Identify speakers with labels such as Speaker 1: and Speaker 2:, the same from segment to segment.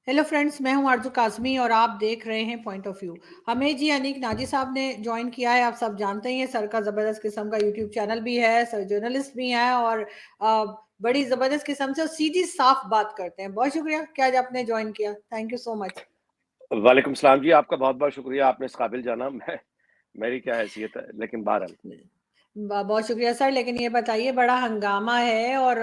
Speaker 1: Hello friends, मैं हूं आरजू काज़मी और आप देख रहे हैं पॉइंट ऑफ व्यू। हमें जी अनीक नाजी साहब ने ज्वाइन किया है। आप सब जानते ही हैं, सर का ज़बरदस्त किस्म का यूट्यूब चैनल भी है, सर जर्नलिस्ट भी हैं और बड़ी ज़बरदस्त किस्म से और सीधी साफ बात करते हैं। बहुत शुक्रिया कि आज आपने ज्वाइन किया। Thank you so much.
Speaker 2: वालेकुम सलाम जी, आपका बहुत-बहुत शुक्रिया, आपने इस काबिल जाना। मेरी क्या हैसियत है, लेकिन बहरहाल
Speaker 1: बहुत शुक्रिया सर। लेकिन ये बताइए, बड़ा हंगामा है और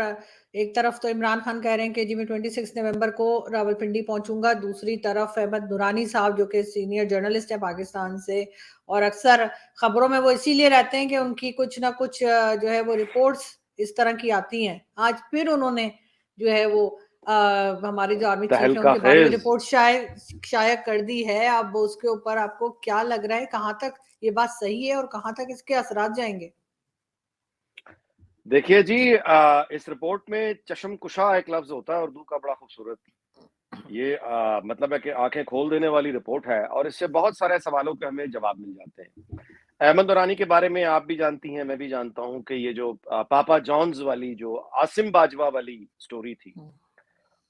Speaker 1: एक तरफ तो इमरान खान कह रहे हैं कि जी मैं 26 नवंबर को रावलपिंडी पहुंचूंगा, दूसरी तरफ अहमद नूरानी साहब जो कि सीनियर जर्नलिस्ट है पाकिस्तान से और अक्सर खबरों में वो इसीलिए रहते हैं कि उनकी कुछ ना कुछ जो है वो रिपोर्ट्स इस तरह की आती हैं। आज फिर उन्होंने जो है वो हमारी जो आर्मी चीफ है
Speaker 2: तहलका
Speaker 1: उनके बारे में
Speaker 2: खेज।
Speaker 1: रिपोर्ट शायद कर दी है। अब उसके ऊपर आपको क्या लग रहा है, कहाँ तक ये बात सही है और कहाँ तक इसके असरात जाएंगे?
Speaker 2: देखिए जी, इस रिपोर्ट में चश्मकुशा एक लफ्ज़ होता है उर्दू का, बड़ा खूबसूरत। ये मतलब है कि आँखें खोल देने वाली रिपोर्ट है और इससे बहुत सारे सवालों के हमें जवाब मिल जाते हैं। अहमद नूरानी के बारे में आप भी जानती हैं, मैं भी जानता हूँ कि ये जो पापा जॉन्स वाली जो आसिम बाजवा वाली स्टोरी थी,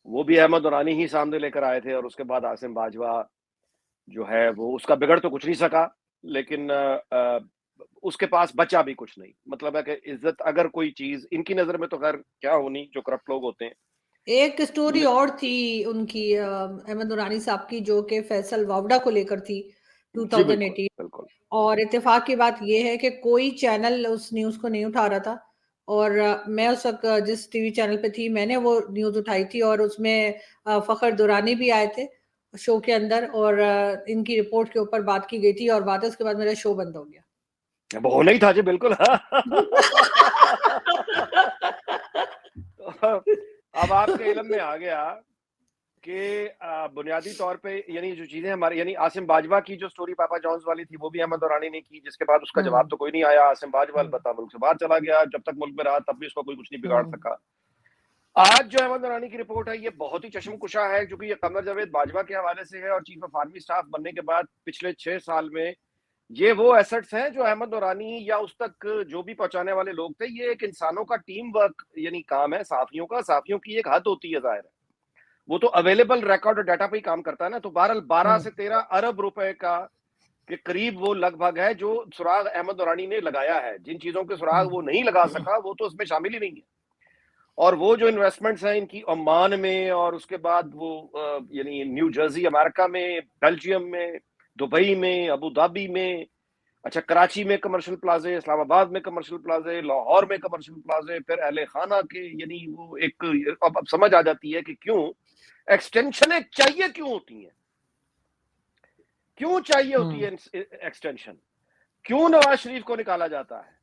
Speaker 2: वो भी अहमद नूरानी ही सामने लेकर आए थे और उसके बाद आसिम बाजवा जो है वो उसका बिगड़ तो कुछ नहीं सका, लेकिन उसके पास बचा भी कुछ नहीं। मतलब है कि इज्जत अगर कोई चीज इनकी नजर में तो खैर क्या होनी, जो करप्ट लोग होते हैं।
Speaker 1: एक स्टोरी
Speaker 2: ले,
Speaker 1: और थी उनकी, अहमद नूरानी साहब की, जो कि फैसल वावड़ा को लेकर थी
Speaker 2: जी बिल्कुल
Speaker 1: 2018।
Speaker 2: बिल्कुल।
Speaker 1: और इत्तेफाक की बात यह है कि कोई चैनल उस न्यूज को नहीं उठा रहा था और मैं उस वक्त जिस टीवी चैनल पे थी मैंने वो न्यूज उठाई थी और उसमें फखर दुरानी भी आए थे शो के अंदर और इनकी रिपोर्ट के ऊपर बात की गई थी और बात उसके बाद मेरा शो बंद हो गया।
Speaker 2: अब होना ही था जी, बिल्कुल। तो अब आपके इल्म में आ गया कि बुनियादी तौर पे यानी जो चीजें हमारी यानी आसिम बाजवा की जो स्टोरी पापा जॉन्स वाली थी वो भी अहमद दौरानी ने की, जिसके बाद उसका जवाब
Speaker 1: हम्म।
Speaker 2: तो कोई नहीं आया। आसिम बाजवा
Speaker 1: हम्म।
Speaker 2: अलबत्ता मुल्क से बाहर चला गया, जब तक मुल्क में रहा तब भी उसका कोई कुछ नहीं बिगाड़
Speaker 1: हम्म।
Speaker 2: सका। आज जो अहमद नूरानी की रिपोर्ट है ये बहुत ही चश्मकुशा है, क्योंकि ये कमर जावेद बाजवा के हवाले से है और चीफ ऑफ आर्मी स्टाफ बनने के बाद पिछले 6 साल में ये वो एसेट्स हैं जो अहमद नूरानी या उस तक जो भी पहुंचाने वाले लोग थे। ये एक इंसानों का टीम वर्क यानी काम है, साफियों का। साफियों की एक हद होती है, जाहिर है वो तो अवेलेबल रिकॉर्ड और डाटा पे ही काम करता है ना। तो बहरहाल 12
Speaker 1: हम्म।
Speaker 2: से 13 अरब रुपए का के करीब वो लगभग है जो सुराग अहमद नूरानी ने लगाया है। जिन चीजों के सुराग वो नहीं लगा सका वो तो उसमें शामिल ही नहीं है। और वो जो इन्वेस्टमेंट्स हैं इनकी ओमान में और उसके बाद वो यानी न्यू जर्सी अमेरिका में, बेल्जियम में, दुबई में, अबू धाबी में, अच्छा कराची में कमर्शियल प्लाजे, इस्लामाबाद में कमर्शियल प्लाजे, लाहौर में कमर्शियल प्लाजे, फिर अहले खाना के यानी वो एक अब समझ आ जाती है कि क्यों एक्सटेंशन चाहिए, क्यों होती है, क्यों चाहिए होती है एक्सटेंशन, क्यों नवाज शरीफ को निकाला जाता है,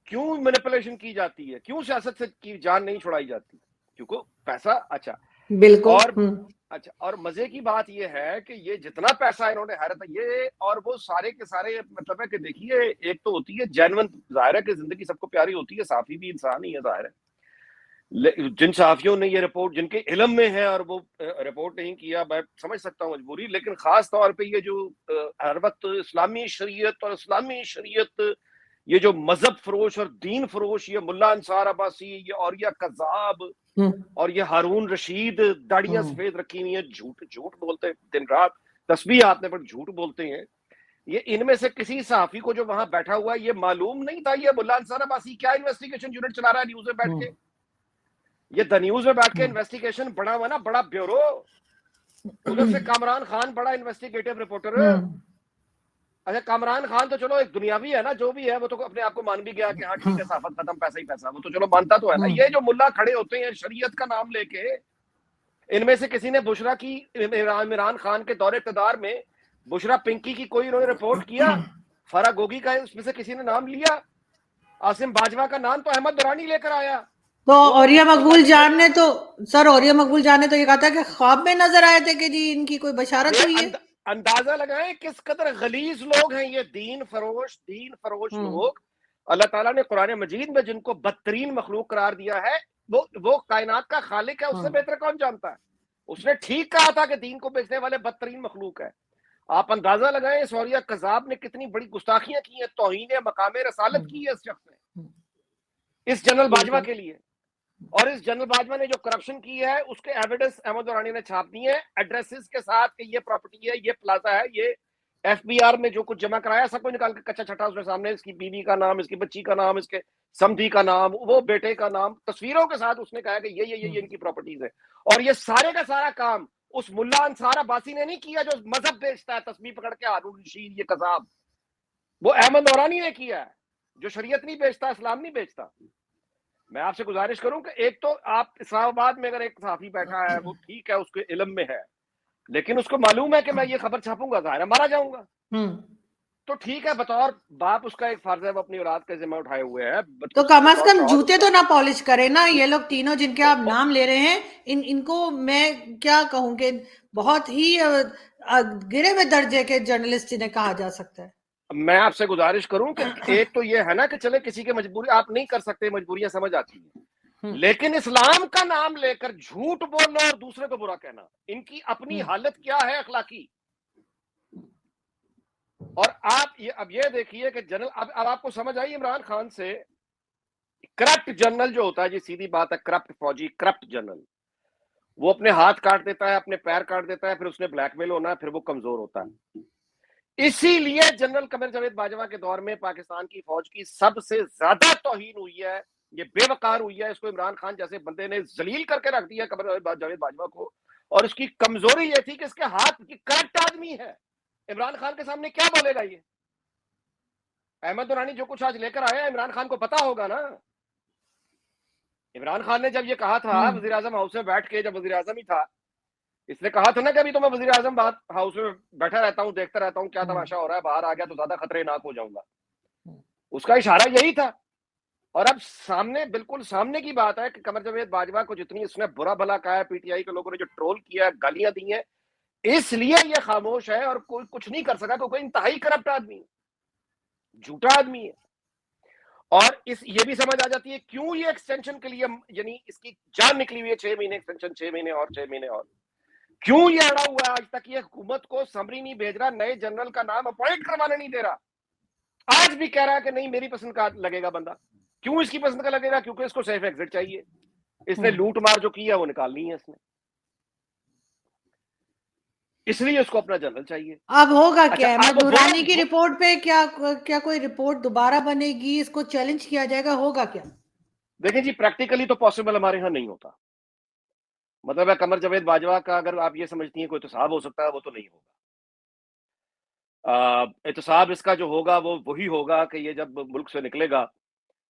Speaker 2: क्यों मैनिपुलेशन की जाती है, क्यों सियासत से की जान नहीं छुड़ाई जाती, क्योंकि पैसा। अच्छा
Speaker 1: बिल्कुल।
Speaker 2: और अच्छा और मजे की बात यह है कि ये जितना पैसा इन्होंने हैरत ये और वो सारे के सारे मतलब है कि देखिए, एक तो होती है जेन्युइन, जाहिर है कि जिंदगी सबको प्यारी होती है, साफी भी इंसान ही है, जाहिर है। जिन साफियों ने ये रिपोर्ट जिनके इलम में है और वो रिपोर्ट नहीं किया, मैं समझ सकता हूँ मजबूरी, लेकिन खास तौर पे ये जो हर वक्त इस्लामी शरीयत और इस्लामी शरीयत, ये जो मजहब फरोश और दीन फरोश, ये मुल्ला अंसार अब्बासी, ये औरिया कज़ाब और ये हारून रशीद, दाढ़ियां सफेद रखी हुई है, झूठ झूठ बोलते हैं दिन रात, तस्बीह हाथ में पर झूठ बोलते हैं। ये इनमें से किसी सहाफी को जो वहां बैठा हुआ है ये मालूम नहीं था ये मुल्ला अंसार अब्बासी क्या इन्वेस्टिगेशन यूनिट चला रहा है न्यूज में बैठ के। ये द न्यूज में बैठ के इन्वेस्टिगेशन बड़ा हुआ ना, बड़ा ब्यूरो, उधर से कामरान खान बड़ा इन्वेस्टिगेटिव रिपोर्टर। अच्छा कामरान खान तो चलो एक दुनियावी है ना, जो भी है वो तो अपने आप को मान भी गया कि हाँ ठीक है, साफत खत्म, पैसा ही पैसा, वो तो चलो मानता तो है ना। ये जो मुल्ला खड़े होते हैं शरीयत का नाम लेके, इनमें से किसी ने बुशरा की इमरान खान के दौरे इक़्तिदार में बुशरा पिंकी की कोई उन्होंने रिपोर्ट किया? फरा गोगी का उसमें से किसी ने नाम लिया? आसिम बाजवा का नाम तो अहमद दुरानी लेकर आया।
Speaker 1: तो
Speaker 2: वो तो
Speaker 1: औरिया
Speaker 2: खुद अल्लाह
Speaker 1: मकबूल
Speaker 2: की
Speaker 1: जान ने तो सर औरिया मकबूल जान ने तो ये कहा था कि ख्वाब में नजर आए थे कि जी इनकी कोई बशारत
Speaker 2: ये
Speaker 1: हुई है।
Speaker 2: अंदाजा लगाएं किस कदर गलीज लोग हैं ये दीन फरोश लोग। अल्लाह ताला ने कुरान मजीद में जिनको बदतरीन मखलूक करार दिया है, वो कायनात का खालिक है, उससे बेहतर कौन जानता है। उसने ठीक कहा था कि दीन को बेचने वाले बदतरीन मखलूक है। आप अंदाजा लगाएं सौरिया कज़ाब ने कितनी बड़ी गुस्ताखियां की हैं, तौहीन मकाम रसालत की है इस शख्स ने, इस जनरल बाजवा
Speaker 1: बिल्कुल।
Speaker 2: के लिए। और इस जनरल बाजवा ने जो करप्शन की है उसके एविडेंस अहमद दुरानी ने छाप दी है, एड्रेसेस के साथ कि ये प्रॉपर्टी है, ये प्लाजा है, ये एफबीआर में जो कुछ जमा कराया सब कुछ निकाल के कच्चा छठा उसने सामने, इसकी बीवी का नाम, इसकी बच्ची का नाम, इसके समधी का नाम, वो बेटे का नाम, तस्वीरों के साथ उसने कहा कि ये इनकी प्रॉपर्टीज है। और ये सारे का सारा काम उस मुल्ला अंसार अब्बासी ने नहीं किया जो मजहब बेचता है, तस्वीर पकड़ के हारून रशीद ये कसाब, वो अहमद नौरानी ने किया है जो शरीयत नहीं बेचता, इस्लाम नहीं बेचता। मैं आपसे गुजारिश करूं कि एक तो आप इस्लामाबाद में अगर एक सहाफी बैठा है वो ठीक है, उसके इल्म में है, लेकिन उसको मालूम है कि मैं ये खबर छापूंगा जाहिर है मारा जाऊंगा। तो ठीक है, बतौर बाप उसका एक फर्ज है, वो अपनी औलाद का जिम्मा उठाए हुए है,
Speaker 1: तो कम से कम जूते तो
Speaker 2: उसका
Speaker 1: ना पॉलिश करे ना ये लोग तीनों जिनके आप नाम ले रहे हैं। इनको मैं क्या कहूं कि बहुत ही गिरे हुए दर्जे के जर्नलिस्ट जिन्हें कहा जा सकता है।
Speaker 2: मैं आपसे गुजारिश करूं कि एक तो ये है ना कि चले किसी की मजबूरी आप नहीं कर सकते, मजबूरियां समझ आती हैं, लेकिन इस्लाम का नाम लेकर झूठ बोलना और दूसरे को बुरा कहना, इनकी अपनी हालत क्या है अखलाकी। और आप ये अब ये देखिए कि जनरल अब आपको समझ आई इमरान खान से करप्ट जनरल जो होता है, जी सीधी बात है, करप्ट फौजी, करप्ट जनरल, वो अपने हाथ काट देता है, अपने पैर काट देता है, फिर उसने ब्लैकमेल होना है, फिर वो कमजोर होता है। इसीलिए जनरल कमर जावेद बाजवा के दौर में पाकिस्तान की फौज की सबसे ज्यादा तौहीन हुई है, ये बेवकार हुई है, इसको इमरान खान जैसे बंदे ने जलील करके रख दिया कमर जावेद बाजवा को। और उसकी कमजोरी ये थी कि इसके हाथ की करप्ट आदमी है, इमरान खान के सामने क्या बोलेगा ये। अहमद दुरानी जो कुछ आज लेकर आया इमरान खान को पता होगा ना। इमरान खान ने जब ये कहा था वजीर आजम हाउस में बैठ के, जब वजीर आजम ही था, इसने कहा था ना कि अभी तो मैं वजीर आजम बात हाउस में बैठा रहता हूं, देखता रहता हूं क्या तमाशा हो रहा है, बाहर आ गया तो ज्यादा खतरनाक हो जाऊंगा। उसका इशारा यही था। और अब सामने, बिल्कुल सामने की बात है कि कमर जावेद बाजवा को जितनी इसने बुरा भला कहा है, पीटीआई के लोगों ने जो ट्रोल किया, गालियां दी हैं, इसलिए ये खामोश है और कोई कुछ नहीं कर सका, क्योंकि इंतहाई करप्ट आदमी है, झूठा आदमी है। और इस ये भी समझ आ जाती है क्यों ये एक्सटेंशन के लिए, यानी इसकी जान निकली हुई है 6 महीने एक्सटेंशन, 6 महीने और 6 महीने और, क्यों ये अड़ा हुआ है आज तक। ये हुकूमत को समरी नहीं भेज रहा, नए जनरल का नाम अपॉइंट करवाने नहीं दे रहा, आज भी कह रहा है कि नहीं मेरी पसंद का लगेगा बंदा। क्यों इसकी पसंद का लगेगा? क्योंकि इसको सेफ एग्जिट चाहिए, इसने लूट मार जो की है वो निकालनी है इसने, इसलिए उसको अपना जनरल चाहिए।
Speaker 1: अब होगा क्या?
Speaker 2: अच्छा,
Speaker 1: अहमद दुरानी की रिपोर्ट पे क्या कोई रिपोर्ट दोबारा बनेगी? इसको चैलेंज किया जाएगा? होगा क्या?
Speaker 2: देखिए जी, प्रैक्टिकली तो पॉसिबल हमारे यहाँ नहीं होता। मतलब है कमर जावेद बाजवा का अगर आप ये समझती हैं कोई एहतसाब हो सकता है, वो तो नहीं होगा। एहतसाब इसका जो होगा वो वही होगा कि ये जब मुल्क से निकलेगा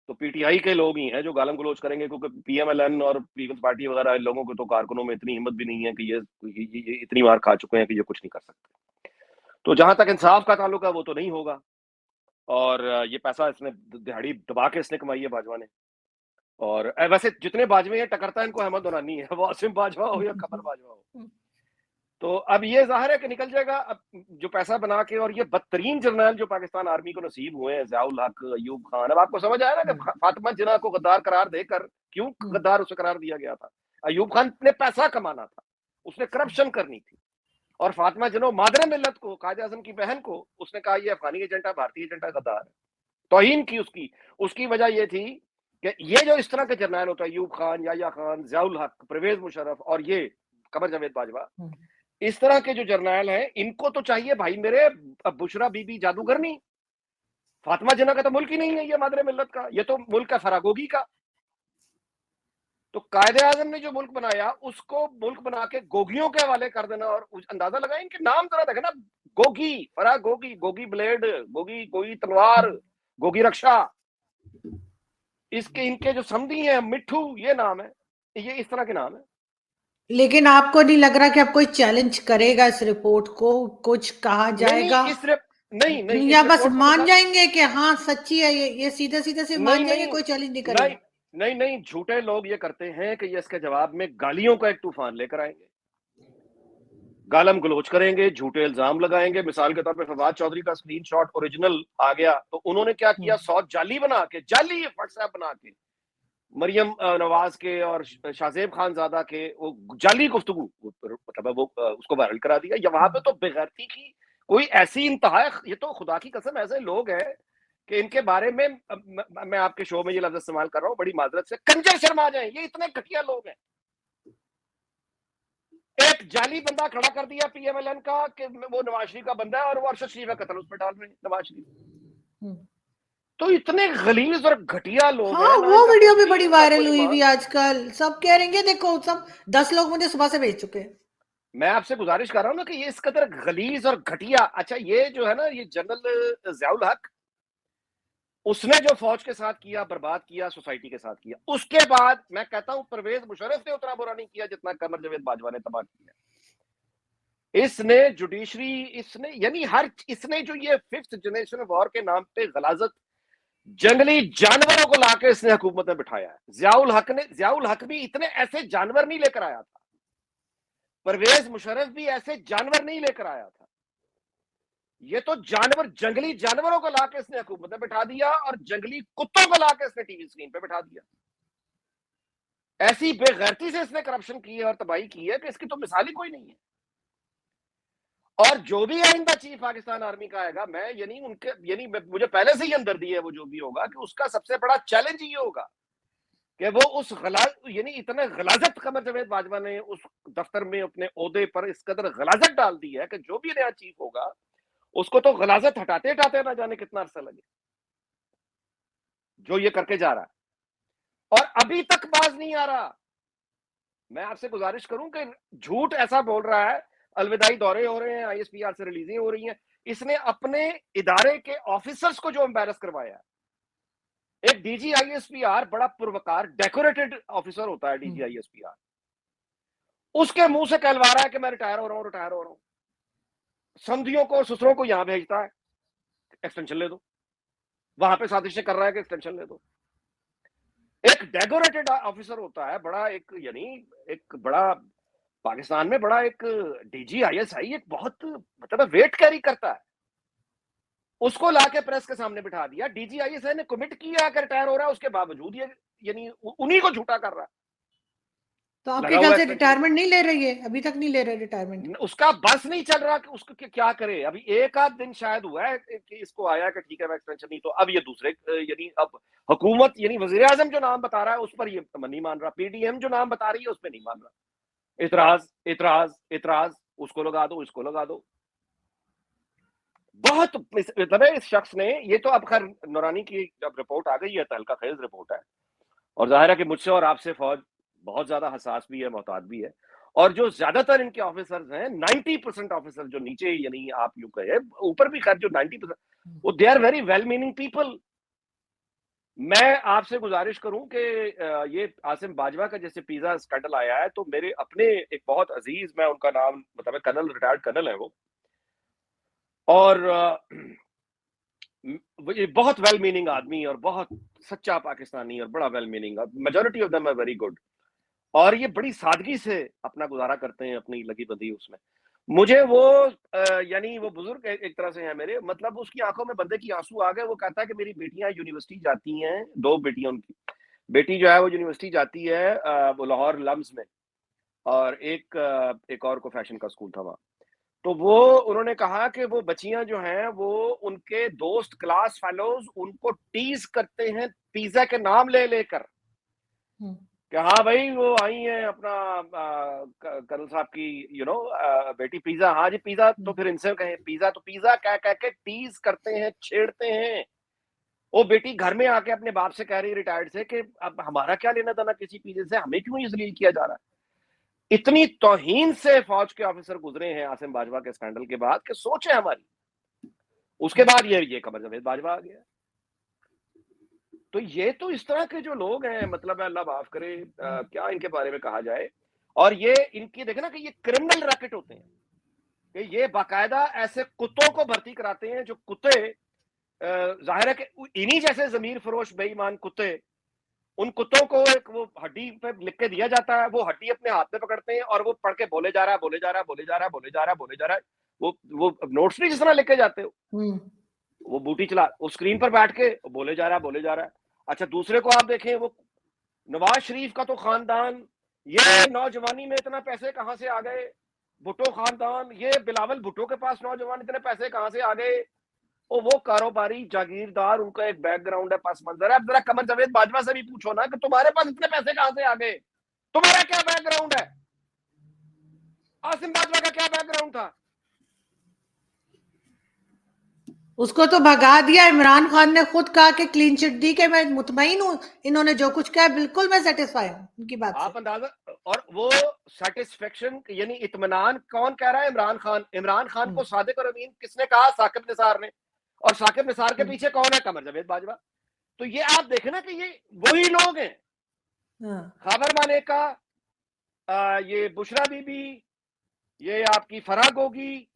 Speaker 2: तो पीटीआई के लोग ही हैं जो गालम गलोच करेंगे, क्योंकि पीएमएलएन और पीपल्स पार्टी वगैरह इन लोगों को तो कारकुनों में इतनी हिम्मत भी नहीं है कि ये इतनी मार खा चुके हैं कि ये कुछ नहीं कर सकते। तो जहां तक इंसाफ का ताल्लुक है वो तो नहीं होगा। और ये पैसा इसने दिहाड़ी दबा के इसने कमाई है बाजवा ने। और वैसे जितने बाजवे हैं टकरता इनको अहमद दुरानी है, वो आसिम बाजवा हो या कमर बाजवा हो। तो अब ये जाहिर है कि निकल जाएगा अब जो पैसा बना के। और ये बदतरीन जर्नल जो पाकिस्तान आर्मी को नसीब हुए हैं, ज़ियाउल हक, अयूब खान, अब आपको समझ आया ना कि फातिमा जिन्ना को गद्दार करार देकर क्यों गद्दार उसे करार दिया गया था। अयूब खान ने पैसा कमाना था, उसने करप्शन करनी थी, और फातिमा जिन्ना मादर मिल्लत को, कायदे आज़म की बहन को, उसने कहा ये अफगानी एजेंट है, भारतीय एजेंट है, गद्दार है, तौहीन की उसकी। उसकी वजह ये थी कि ये जो इस तरह के जर्नल होता है, अयूब खान, याया खान, ज़ियाउल हक, परवेज मुशर्रफ और ये कमर जावेद बाजवा, इस तरह के जो जर्नैल हैं, इनको तो चाहिए भाई मेरे बुशरा बीबी जादूगरनी। फातिमा जिन्ना का तो मुल्क ही नहीं है ये मादरे मिल्लत का, ये तो मुल्क है फरागोगी का। तो कायदे आजम ने जो मुल्क बनाया उसको मुल्क बना के गोगियों के हवाले कर देना। और अंदाजा लगाएं इनके नाम जरा देखें ना, गोगी, फरागोगी, गोगी ब्लेड, गोगी गोगी तलवार, गोगी रक्षा, इसके इनके जो समधी हैं मिट्ठू, ये नाम है, ये इस तरह के नाम है।
Speaker 1: लेकिन आपको नहीं लग रहा कि अब कोई चैलेंज करेगा इस रिपोर्ट को? कुछ कहा जाएगा?
Speaker 2: नहीं,
Speaker 1: या बस मान जाएंगे कि हाँ सच्ची है, ये सीधे सीधे से मान जाएंगे, कोई चैलेंज नहीं करेगा?
Speaker 2: नहीं, झूठे लोग ये करते हैं कि ये इसके जवाब में गालियों का एक तूफान लेकर आएंगे, गालम गलोच करेंगे, झूठे इल्जाम लगाएंगे। मिसाल के तौर पे फवाद चौधरी का स्क्रीनशॉट ओरिजिनल आ गया, तो उन्होंने क्या किया, 100 जाली बना के, जाली व्हाट्सएप बना के मरियम नवाज के और शाहजेब खानजादा के वो जाली गुफ्तगू, मतलब वो उसको वायरल करा दिया। या वहां पे तो बेगैरती की कोई ऐसी इंतहा, ये तो खुदा की कसम ऐसे लोग हैं कि इनके बारे में मैं आपके शो में ये लफ्ज इस्तेमाल कर रहा हूं, बड़ी माजरत से, कंजर शर्मा जाए, ये इतने घटिया लोग हैं। एक जाली बंदा खड़ा कर दिया पीएमएलएन का कि वो नवाज शरीफ का बंदा है और वो अरशद शरीफ का कत्ल उस पर डाल रहे हैं, नवाज शरीफ। तो इतने गलीज और घटिया लोग
Speaker 1: हाँ,
Speaker 2: हैं ना,
Speaker 1: वो
Speaker 2: इनका
Speaker 1: वीडियो
Speaker 2: कोई
Speaker 1: भी बड़ी
Speaker 2: दीन ना
Speaker 1: वायरल
Speaker 2: कोई
Speaker 1: हुई भी
Speaker 2: ईमान।
Speaker 1: आजकल, सब कह रहे हैं देखो, सब 10 लोग मुझे सुबह से भेज चुके हैं।
Speaker 2: मैं आपसे गुजारिश कर रहा हूं ना कि ये इस कदर गलीज और घटिया, अच्छा ये जो है ना, ये जनरल ज़ियाउल हक, उसने जो फौज के साथ किया, बर्बाद किया, सोसाइटी के साथ किया, उसके बाद मैं कहता हूं परवेज मुशर्रफ ने उतना बुरा नहीं किया जितना कमर जावेद बाजवा ने तबाह किया। इसने जुडिशरी, इसने यानी इसने जो ये 5th जनरेशन वॉर के नाम पे गलाजत, जंगली जानवरों को लाके इसने हुकूमत में बिठाया है। ज़ियाउल हक भी इतने ऐसे जानवर नहीं लेकर आया था, परवेज मुशर्रफ भी ऐसे जानवर नहीं लेकर आया था। ये तो जंगली जानवरों को लाके इसने हुकूमत में बिठा दिया और जंगली कुत्तों को लाके इसने टीवी स्क्रीन पे बिठा दिया। ऐसी बेगैरती से इसने करप्शन की है और तबाही की है कि इसकी तो मिसाल ही कोई नहीं है। और जो भी आइंदा चीफ पाकिस्तान आर्मी का आएगा, मैं मुझे पहले से ही अंदर्दी है, वो जो भी होगा कि उसका सबसे बड़ा चैलेंज ये होगा कि वो उस इतने गलाजत कमर जावेद बाजवा ने उस दफ्तर में अपने ओहदे पर इस कदर गलाजत डाल दी है कि जो भी नया चीफ होगा उसको तो गलाजत हटाते हटाते ना जाने कितना अरसा लगे, जो ये करके जा रहा है और अभी तक बाज नहीं आ रहा। मैं आपसे गुजारिश करूं कि झूठ ऐसा बोल रहा है, अलविदाई दौरे हो रहे हैं, आईएसपीआर से रिलीजें हो रही हैं, इसने अपने इदारे के ऑफिसर्स को जो एम्बेरस करवाया। एक डीजी आईएसपीआर बड़ा पुरवकार डेकोरेटेड ऑफिसर होता है, डीजी आईएसपीआर, उसके मुंह से कहलवा रहा है कि मैं रिटायर हो रहा हूं। समधियों को, ससुरों को यहां भेजता है, एक्सटेंशन ले दो, वहां पे साजिशें कर रहा है कि एक्सटेंशन ले दो। एक डेकोरेटेड ऑफिसर होता है, बड़ा एक बड़ा पाकिस्तान में बड़ा एक डीजी आईएसआई, एक बहुत मतलब वेट कैरी करता है, उसको लाके प्रेस के सामने बिठा दिया। डीजी आईएसआई ने कमिट किया कि रिटायर हो रहा है, उसके बावजूद ये उन्हीं को झूठा कर रहा है।
Speaker 1: तो आपके
Speaker 2: लगा
Speaker 1: ख्याल
Speaker 2: हुआ
Speaker 1: से
Speaker 2: एक्सटेंशन
Speaker 1: रिटायरमेंट नहीं ले रही है, अभी तक नहीं ले रहे रिटायरमेंट?
Speaker 2: उसका बस नहीं चल रहा कि उसको क्या करे। अभी एक आध दिन शायद हुआ है कि इसको आया कि ठीक है मैं एक्सटेंशन नहीं, तो अब ये दूसरे अब हुकूमत वजीर आजम जो नाम बता रहा है उस पर ये नहीं मान रहा, पीडीएम जो नाम बता रही है उस पर नहीं मान रहा। इतराज इतराज इतराज, उसको लगा दो, इसको लगा दो। बहुत मतलब इस शख्स ने, ये तो अब खैर नूरानी की जब रिपोर्ट आ गई है, तहलका खेज रिपोर्ट है, और जाहिर है कि मुझसे और आपसे फौज बहुत ज्यादा हसास भी है, मोहतात भी है। और जो ज्यादातर इनके ऑफिसर्स हैं, 90% ऑफिसर जो नीचे, आप यूं कहे, ऊपर भी खैर जो 90%, वो they are very well meaning people. मैं आपसे गुजारिश करूं कि ये आसिम बाजवा का जैसे पिज्जा स्कैंडल आया है, तो मेरे अपने एक बहुत अजीज, मैं उनका नाम मतलब कर्नल, रिटायर्ड कर्नल है वो, और ये बहुत वेल मीनिंग आदमी और बहुत सच्चा पाकिस्तानी और बड़ा well meaning, majority of them are very good, और ये बड़ी सादगी से अपना गुजारा करते हैं, अपनी लगी बंधी उसमें। मुझे वो वो बुजुर्ग एक तरह से है मेरे, मतलब उसकी आंखों में बंदे की आंसू आ गए। वो कहता है कि मेरी बेटियां यूनिवर्सिटी जाती हैं, 2 बेटियां उनकी, बेटी जो है वो यूनिवर्सिटी जाती है, वो लाहौर लम्स में, और एक और को फैशन का स्कूल था वहां। तो वो उन्होंने कहा कि वो बच्चियां जो हैं वो उनके दोस्त क्लास फेलोज उनको टीज करते हैं पिज्जा के नाम ले लेकर, कि हाँ भाई वो आई है अपना कर्नल साहब की बेटी पिज्जा, हाँ जी पिज्जा, तो फिर इनसे कहें पिज्जा, तो पिज्जा कह कह के टीज करते हैं, छेड़ते हैं। वो बेटी घर में आके अपने बाप से कह रही रिटायर्ड से कि अब हमारा क्या लेना देना किसी पिज्जे से, हमें क्यों इसलिए किया जा रहा है। इतनी तौहीन से फौज के ऑफिसर गुजरे हैं आसिम बाजवा के स्कैंडल के बाद कि सोचे हमारी। उसके बाद ये कमर जावेद बाजवा आ गया। तो ये तो इस तरह के जो लोग हैं, मतलब अल्लाह माफ करे, क्या इनके बारे में कहा जाए। और ये इनकी देखे ना कि ये क्रिमिनल रैकेट होते हैं, कि ये बाकायदा ऐसे कुत्तों को भर्ती कराते हैं, जो कुत्ते जाहिर है कि इन्हीं जैसे जमीर फरोश बेईमान कुत्ते, उन कुत्तों को एक वो हड्डी पे लिख के दिया जाता है, वो हड्डी अपने हाथ में पकड़ते हैं और वो पढ़ के बोले जा रहा है, बोले जा रहा है, बोले जा रहा है, बोले जा रहा है, बोले जा रहा है। वो नोट्स नहीं जिस तरह लिख के जाते हो, वो बूटी चला, वो स्क्रीन पर बैठ के बोले जा रहा है, बोले जा रहा है। अच्छा, दूसरे को आप देखें, वो नवाज शरीफ का तो खानदान, ये नौजवानी में इतना पैसे कहां से आ गए, भुट्टो खानदान, ये बिलावल भुट्टो के पास नौजवान इतने पैसे कहां से आ गए, वो कारोबारी जागीरदार, उनका एक बैकग्राउंड है, पस मंजर है। अब जरा कमर जावेद बाजवा से भी पूछो ना कि तुम्हारे पास इतने पैसे कहां से आ गए, तुम्हारा क्या बैकग्राउंड है, आसिम बाजवा का क्या बैकग्राउंड था।
Speaker 1: उसको तो भगा दिया। इमरान खान ने खुद कहा कि क्लीन चिट दी कि मैं मुतमईन हूं, इन्होंने जो कुछ कहा बिल्कुल मैं सेटिस्फाई हूं उनकी बात से।
Speaker 2: आप अंदाजा, और वो सेटिस्फेक्शन यानी इत्मीनान कौन कह रहा है? इमरान खान। इमरान खान को सादिक और अमीन किसने कहा? साकिब निसार ने। और साकिब निसार के पीछे कौन है? कमर जावेद बाजवा। तो ये आप देखें ना कि ये वही लोग हैं। खबर माने का, ये बुशरा बीबी, ये आपकी फराह गोगी,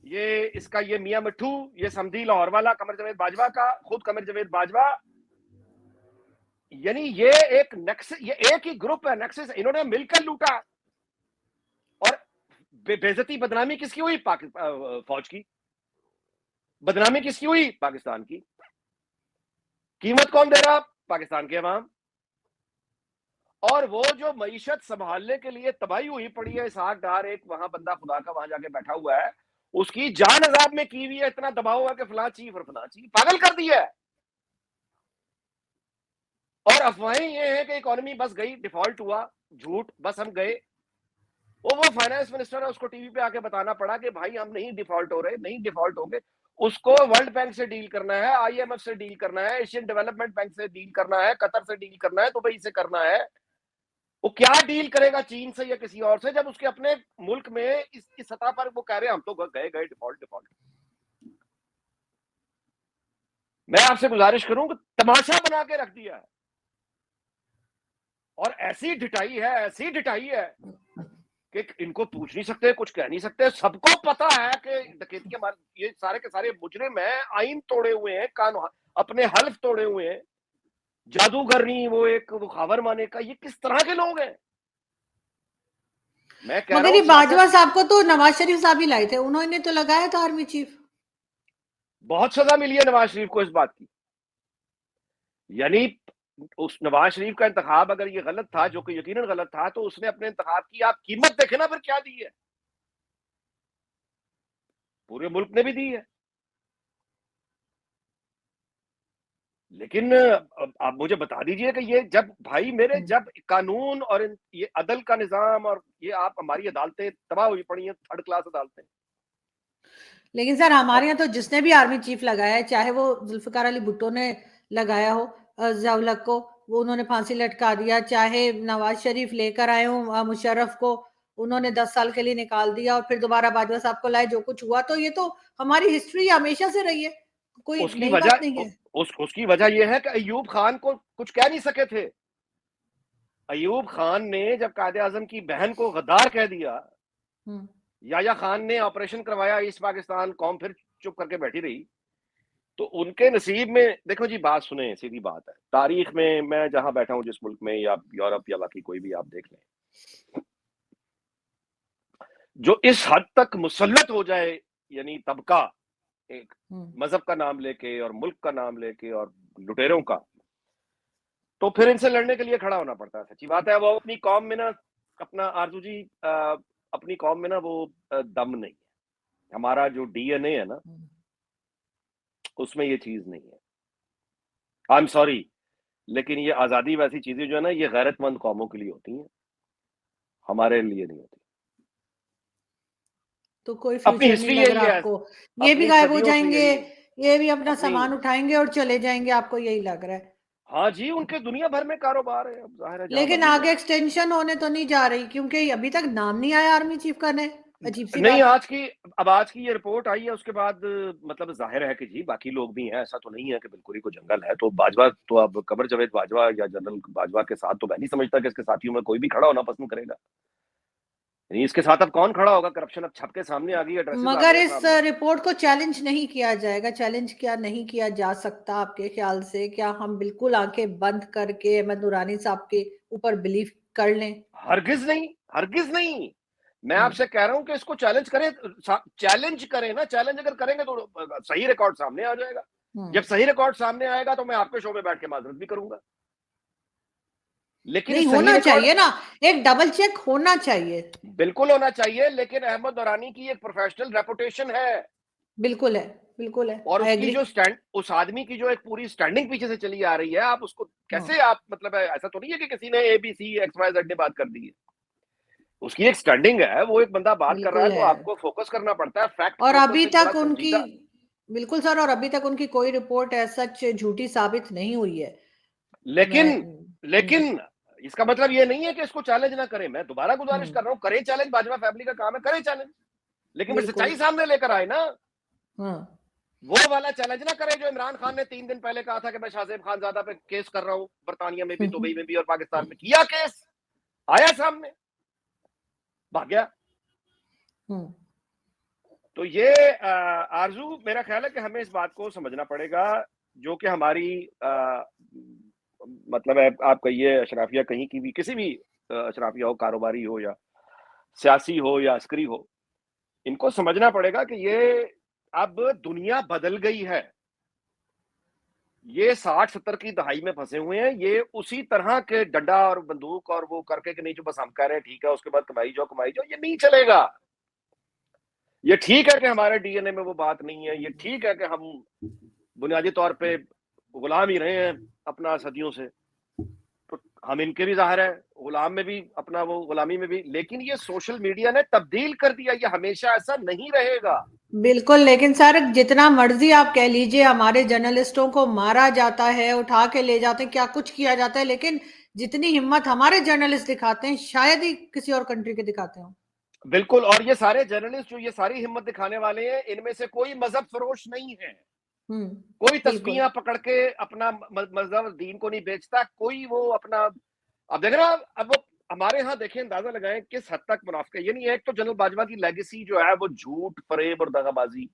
Speaker 2: ये इसका ये मियां मिट्ठू, ये समधी लाहौर वाला कमर जावेद बाजवा का, खुद कमर जावेद बाजवा, यानी ये एक नेक्सस, ये एक ही ग्रुप है, नेक्सस। इन्होंने मिलकर लूटा। और बेइज्जती बदनामी किसकी हुई? फौज की। बदनामी किसकी हुई? पाकिस्तान की। कीमत कौन दे रहा? पाकिस्तान के अवाम। और वो जो मईशत संभालने के लिए तबाही हुई पड़ी है, इसहाक डार एक वहां बंदा खुदा का वहां जाके बैठा हुआ है, उसकी जान अजाब में की हुई है। इतना दबाव है कि फलां चीफ और फलां चीफ, पागल कर दिया है। और अफवाहें ये हैं कि इकोनॉमी बस गई, डिफॉल्ट हुआ, झूठ, बस हम गए। वो फाइनेंस मिनिस्टर है, उसको टीवी पे आके बताना पड़ा कि भाई हम नहीं डिफॉल्ट हो रहे, नहीं डिफॉल्ट होंगे। उसको वर्ल्ड बैंक से डील करना है, आईएमएफ से डील करना है, एशियन डेवलपमेंट बैंक से डील करना है, कतर से डील करना है, दुबई से करना है। वो क्या डील करेगा चीन से या किसी और से, जब उसके अपने मुल्क में इसकी सतह पर वो कह रहे हैं हम तो गए गए डिफॉल्ट डिफॉल्ट। मैं आपसे गुजारिश करूं कि तमाशा बना के रख दिया है। और ऐसी ढिठाई है, ऐसी ढिठाई है कि इनको पूछ नहीं सकते, कुछ कह नहीं सकते। सबको पता है कि डकैती के ये सारे के सारे मुजरिम हैं, आइन तोड़े हुए हैं, कानून अपने हल्फ तोड़े हुए हैं, जादूगरनी, वो एक वो खबर माने का, ये किस तरह के लोग हैं? मैं कह रहा
Speaker 1: मगर
Speaker 2: हूं
Speaker 1: ये बाजवा
Speaker 2: सियासत।
Speaker 1: साहब को तो नवाज शरीफ साहब ही लाए थे, उन्होंने तो लगाया था आर्मी चीफ।
Speaker 2: बहुत सजा मिली है नवाज शरीफ को इस बात की। यानी उस नवाज शरीफ का इंतखाब अगर ये गलत था, जो कि यकीनन गलत था, तो उसने अपने इंतखाब की आप कीमत देखे ना फिर क्या दी है। पूरे मुल्क ने भी दी है। लेकिन अब आप मुझे बता दीजिए कि ये जब भाई मेरे, जब कानून और ये अदल का निजाम और ये आप हमारी अदालतें तबाह हुई पड़ी हैं, थर्ड क्लास अदालतें।
Speaker 1: लेकिन सर हमारे यहाँ तो जिसने भी आर्मी चीफ लगाया है, चाहे वो जुल्फिकार अली भुट्टो ने लगाया हो ज़िया-उल-हक को, वो उन्होंने फांसी लटका दिया, चाहे नवाज शरीफ लेकर आए हो मुशर्रफ को, उन्होंने 10 साल के लिए निकाल दिया और फिर दोबारा बाजवा साहब को लाए, जो कुछ हुआ तो ये तो हमारी हिस्ट्री हमेशा से रही है, कोई
Speaker 2: उसकी
Speaker 1: नई बात
Speaker 2: वजह
Speaker 1: नहीं है।
Speaker 2: उसकी वजह यह है कि अयूब खान को कुछ कह नहीं सके थे। अयूब खान ने जब कायदे आजम की बहन को गद्दार कह दिया, याया खान ने ऑपरेशन करवाया ईस्ट पाकिस्तान, कौम फिर चुप करके बैठी रही। तो उनके नसीब में देखो जी, बात सुने, सीधी बात है, तारीख में मैं जहां बैठा हूं, जिस मुल्क में, या यूरोप या बाकी कोई भी आप देख लें, जो इस हद तक मुसल्लत हो जाए, यानी तबका एक मजहब का नाम लेके और मुल्क का नाम लेके और लुटेरों का, तो फिर इनसे लड़ने के लिए खड़ा होना पड़ता है। सच्ची बात है। वो अपनी कौम में ना, अपना आरजू जी, अपनी कौम में ना वो दम नहीं है। हमारा जो डीएनए है ना, उसमें ये चीज नहीं है। आई एम सॉरी, लेकिन ये आजादी वैसी चीजें जो है ना, ये गैरतमंद कौमों के लिए होती हैं, हमारे लिए नहीं होती।
Speaker 1: तो कोई
Speaker 2: अपनी
Speaker 1: फ्यूचर नहीं
Speaker 2: हिस्ट्री
Speaker 1: लग
Speaker 2: यही
Speaker 1: रहा
Speaker 2: है,
Speaker 1: आपको? ये भी
Speaker 2: अपनी
Speaker 1: गायब हो
Speaker 2: सदियों से
Speaker 1: जाएंगे,
Speaker 2: यही है
Speaker 1: ये भी अपना
Speaker 2: अपनी।
Speaker 1: सामान उठाएंगे और चले जाएंगे, आपको यही लग रहा है?
Speaker 2: हाँ जी, उनके दुनिया भर में कारोबार है, अब जाहिर है जहां
Speaker 1: लेकिन
Speaker 2: मर्जी
Speaker 1: आगे
Speaker 2: जाए।
Speaker 1: एक्सटेंशन होने तो नहीं जा रही, क्योंकि अभी तक नाम नहीं आया आर्मी चीफ का नए। अजीब सी
Speaker 2: नहीं,
Speaker 1: बात है।
Speaker 2: आज की ये रिपोर्ट आई है, उसके बाद मतलब जाहिर है कि जी बाकी लोग भी हैं, ऐसा तो नहीं है कि बिल्कुल ही कोई जंगल है। तो बाजवा तो, अब कमर जावेद बाजवा या जनरल बाजवा के साथ तो मैं नहीं समझता कि इसके साथियों में कोई भी खड़ा होना पसंद करेगा। नहीं, इसके साथ अब कौन खड़ा होगा? करप्शन अब छप के सामने आ गई, एड्रेसेस आ
Speaker 1: मगर
Speaker 2: गए हैं
Speaker 1: इस
Speaker 2: सामने।
Speaker 1: रिपोर्ट को चैलेंज नहीं किया जाएगा? चैलेंज क्या नहीं किया जा सकता आपके ख्याल से? क्या हम बिल्कुल आंखें बंद करके अहमद नूरानी साहब के ऊपर बिलीव कर लें?
Speaker 2: हरगिज नहीं, हरगिज नहीं। मैं
Speaker 1: हम्म
Speaker 2: आपसे कह रहा हूं कि इसको चैलेंज करें, चैलेंज करें ना। चैलेंज अगर करेंगे तो सही रिकॉर्ड सामने आ जाएगा।
Speaker 1: हम्म
Speaker 2: जब सही रिकॉर्ड सामने आएगा तो मैं आपके शो में बैठ के माजरत भी करूंगा। लेकिन
Speaker 1: नहीं,
Speaker 2: सही
Speaker 1: होना
Speaker 2: रिकॉर्ड
Speaker 1: चाहिए ना, एक डबल चेक होना चाहिए।
Speaker 2: बिल्कुल होना चाहिए, लेकिन अहमद नूरानी की एक प्रोफेशनल रेपुटेशन है।
Speaker 1: बिल्कुल है, बिल्कुल है,
Speaker 2: और
Speaker 1: आई
Speaker 2: उसकी
Speaker 1: एग्री।
Speaker 2: जो स्टैंड, उस आदमी की जो एक पूरी स्टैंडिंग पीछे से चली आ रही है, आप उसको
Speaker 1: हाँ,
Speaker 2: कैसे, आप मतलब ऐसा तो नहीं है कि किसी ने एबीसी एक्स वाई जेड ने बात कर दी है। उसकी एक स्टैंडिंग है, वो एक बंदा बात कर रहा है
Speaker 1: बिल्कुल
Speaker 2: तो
Speaker 1: है।
Speaker 2: आपको फोकस करना पड़ता है, फैक्ट
Speaker 1: और अभी
Speaker 2: फोकसिंग, बड़ा
Speaker 1: तक उनकी,
Speaker 2: संजीदा।
Speaker 1: बिल्कुल सर, और अभी तक उनकी कोई रिपोर्ट एज़ सच झूठी साबित नहीं हुई है। मैं
Speaker 2: लेकिन लेकिन इसका मतलब ये नहीं है कि इसको चैलेंज ना करें। मैं दोबारा गुजारिश
Speaker 1: हुँ,
Speaker 2: कर रहा हूं, करें चैलेंज, बाजवा फैमिली का काम है, करें चैलेंज, लेकिन फिर
Speaker 1: बिल्कुल।
Speaker 2: सच्चाई सामने लेकर आए ना।
Speaker 1: हाँ।
Speaker 2: वो वाला चैलेंज ना करें जो इमरान खान ने 3 दिन पहले कहा था कि मैं शाहजेब खानजादा पे केस कर रहा हूं, बर्तानिया में भी, दुबई में भी और पाकिस्तान में। किया केस, आया सामने, भाग गया।
Speaker 1: हुँ,
Speaker 2: तो ये आरजू, मेरा ख्याल है कि हमें इस बात को समझना पड़ेगा, जो कि हमारी मतलब है, आप कहिए अशराफिया कहीं की भी, किसी भी अशराफिया हो, कारोबारी हो या सियासी हो या अस्करी हो, इनको समझना पड़ेगा कि ये अब दुनिया बदल गई है। ये 60-70 की दहाई में फंसे हुए हैं। ये उसी तरह के डंडा और बंदूक और वो करके कि नहीं, जो बस हम कह रहे हैं ठीक है, उसके बाद कमाई जाओ, ये नहीं चलेगा। ये ठीक है कि हमारे डीएनए में वो बात नहीं है, ये ठीक है कि हम बुनियादी तौर पे गुलाम ही रहे हैं अपना सदियों से, तो हम इनके भी ज़ाहिर है गुलाम में भी अपना, वो गुलामी में भी, लेकिन ये सोशल मीडिया ने तब्दील कर दिया, ये हमेशा ऐसा नहीं रहेगा।
Speaker 1: बिल्कुल, लेकिन सर जितना मर्ज़ी आप कह लीजिए हमारे जर्नलिस्टों को मारा जाता है, उठा के ले जाते हैं, क्या कुछ किया जाता है, लेकिन जितनी हिम्मत हमारे जर्नलिस्ट दिखाते हैं, शायद ही किसी और कंट्री के दिखाते हों।
Speaker 2: बिल्कुल, और ये सारे जर्नलिस्ट जो ये सारी हिम्मत दिखाने वाले हैं, इनमें से कोई मज़हब फ़रोश नहीं है।
Speaker 1: हुँ,
Speaker 2: कोई
Speaker 1: बिल्कुल।
Speaker 2: तस्बीहां पकड़ के अपना मज़हब दीन को नहीं बेचता, कोई वो अपना, अब देख रहे हो, अब वो हमारे यहाँ देखें, अंदाजा लगाएं किस हद तक मुनाफिक है। ये नहीं है, एक तो जनरल बाजवा की लेगेसी जो है वो झूठ, फरेब और दगाबाजी।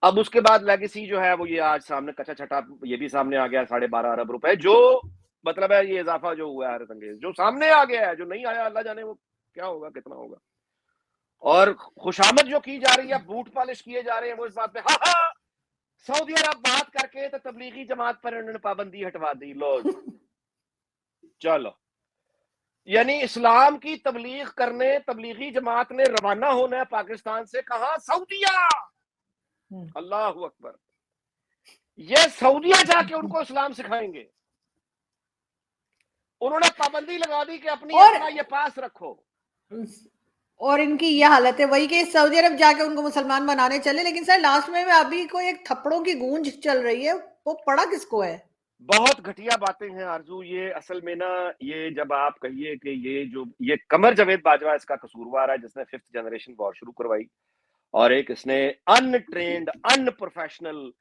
Speaker 2: अब उसके बाद लेगेसी जो है वो ये आज सामने कच्चा छटा, ये भी सामने आ गया, 12.5 अरब रुपए, जो मतलब है ये इजाफा जो हुआ है हैरत अंगेज, जो सामने आ गया है, जो नहीं आया अल्लाह जाने वो क्या होगा, कितना होगा। और खुशामद जो की जा रही है, बूट पॉलिश किए जा रहे हैं, वो इस बात पे, हाँ हाँ, सऊदी अरब बात करके तो तबलीगी जमात पर उन्होंने पाबंदी हटवा दी, लो जी, चलो। यानी इस्लाम की तबलीग करने तबलीगी जमात ने रवाना होना है पाकिस्तान से, कहा, सऊदिया।
Speaker 1: हुँ।
Speaker 2: अल्लाह अकबर। ये सऊदिया जाके उनको इस्लाम सिखाएंगे। उन्होंने पाबंदी लगा दी कि अपनी
Speaker 1: और
Speaker 2: अपना ये पास रखो।
Speaker 1: और इनकी ये हालत है वही कि सऊदी अरब जाके उनको मुसलमान बनाने चले, लेकिन सर लास्ट में अभी कोई एक थप्पड़ों की गूंज चल रही है, वो पड़ा किसको है?
Speaker 2: बहुत घटिया बातें हैं आरजू, ये असल में ना, ये जब आप कहिए कि ये जो ये कमर जावेद बाजवा इसका कसूरवार है, जिसने 5th जनरेशन वॉर शुरू करवाई, और एक इसने अनट्रेन्ड, अनप्रोफेशनल,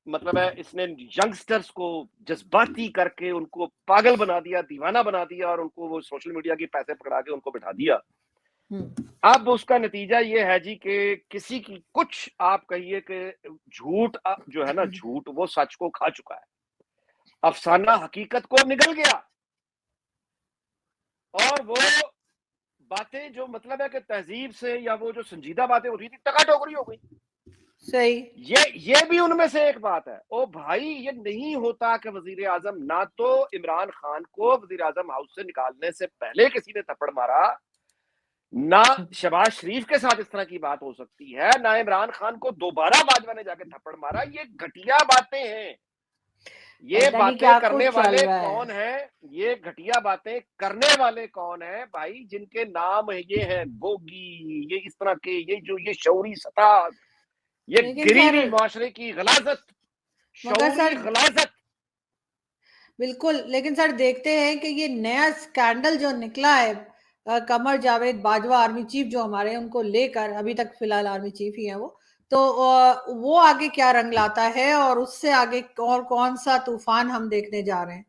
Speaker 2: मतलब है इसने यंगस्टर्स को जज्बाती करके उनको पागल बना दिया, दीवाना बना दिया, और उनको वो सोशल मीडिया के पैसे पकड़ा के उनको बिठा दिया।
Speaker 1: हुँ,
Speaker 2: अब उसका नतीजा ये है जी कि किसी की कुछ, आप कहिए कि झूठ, जो है ना, झूठ वो सच को खा चुका है, अफसाना हकीकत को निगल गया, और वो बातें जो मतलब है कि तहजीब से, या वो जो संजीदा बातें होती थी, टकाटोकरी हो गई।
Speaker 1: सही।
Speaker 2: ये भी उनमें से एक बात है। ओ भाई, ये नहीं होता कि वजीर आजम, ना तो इमरान खान को वजीर आजम हाउस से निकालने से पहले किसी ने थप्पड़ मारा, ना
Speaker 1: हुँ,
Speaker 2: शहबाज शरीफ के साथ इस तरह की बात हो सकती है, ना इमरान खान को दोबारा बाजवा ने जाके थप्पड़ मारा। ये घटिया बातें हैं। ये
Speaker 1: पता नहीं
Speaker 2: बातें
Speaker 1: क्या
Speaker 2: करने
Speaker 1: कुछ चल
Speaker 2: वाले
Speaker 1: रहा है।
Speaker 2: कौन है, ये घटिया बातें करने वाले कौन है भाई, जिनके नाम ये है गोगी, ये इस तरह के, ये जो ये शौरी सतह, ये
Speaker 1: लेकिन
Speaker 2: गिरी
Speaker 1: सर,
Speaker 2: हुई माशरे की गलाजत,
Speaker 1: मगर
Speaker 2: शऊरी
Speaker 1: सर
Speaker 2: गलाजत।
Speaker 1: बिल्कुल, लेकिन सर देखते हैं कि ये नया स्कैंडल जो निकला है, कमर जावेद बाजवा आर्मी चीफ जो हमारे हैं, उनको लेकर, अभी तक फिलहाल आर्मी चीफ ही है वो, तो वो आगे क्या रंग लाता है और उससे आगे और कौन सा तूफान हम देखने जा रहे हैं?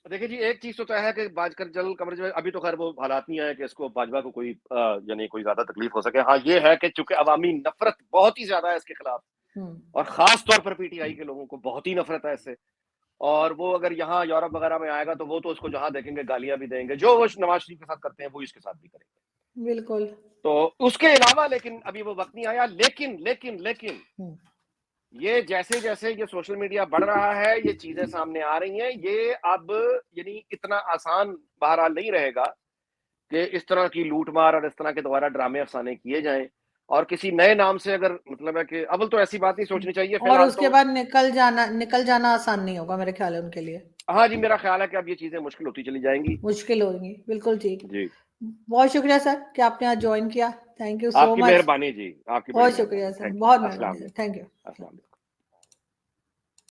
Speaker 2: देखिए जी, एक चीज तो तय है कि बाजकर जनरल कमर जावेद, अभी तो खैर वो हालात नहीं आए कि इसको बाजवा को कोई यानी कोई ज्यादा तकलीफ हो सके। हाँ, ये है कि चूंकि अवामी नफरत बहुत ही ज्यादा है इसके खिलाफ,
Speaker 1: हुँ,
Speaker 2: और खास तौर पर पीटीआई के लोगों को बहुत ही नफरत है इससे। और वो अगर यहाँ यूरोप वगैरह में आएगा तो वो तो उसको जहां देखेंगे गालियां भी देंगे, जो वो नवाज शरीफ के साथ करते हैं वो इसके साथ भी करेंगे।
Speaker 1: बिल्कुल।
Speaker 2: तो उसके अलावा लेकिन अभी वो वक्त नहीं आया। लेकिन
Speaker 1: हुँ,
Speaker 2: ये जैसे जैसे ये सोशल मीडिया बढ़ रहा है, ये चीजें सामने आ रही हैं, ये अब यानी इतना आसान बहरहाल नहीं रहेगा कि इस तरह की लूट मार और इस तरह के दोबारा ड्रामे अफसाने किए जाएं। और किसी नए नाम से अगर मतलब है कि अव्वल तो ऐसी बात नहीं सोचनी चाहिए
Speaker 1: और
Speaker 2: फिलहाल
Speaker 1: उसके
Speaker 2: तो।
Speaker 1: बाद निकल जाना आसान नहीं होगा मेरे ख्याल है उनके लिए।
Speaker 2: हाँ जी, मेरा ख्याल है कि अब ये चीजें मुश्किल होती चली जाएंगी।
Speaker 1: मुश्किल होगी, बिल्कुल ठीक।
Speaker 2: जी,
Speaker 1: बहुत शुक्रिया सर कि आपने आज ज्वाइन किया। थैंक यू सो
Speaker 2: आपकी
Speaker 1: मच।
Speaker 2: मेहरबानी जी, आपकी बड़ी
Speaker 1: बहुत शुक्रिया
Speaker 2: मेहरबानी।
Speaker 1: Sir,
Speaker 2: thank you.
Speaker 1: बहुत
Speaker 2: अस्सलाम
Speaker 1: मेहरबानी सर,
Speaker 2: वालेकुम।
Speaker 1: Thank you.
Speaker 2: अस्सलाम वालेकुम।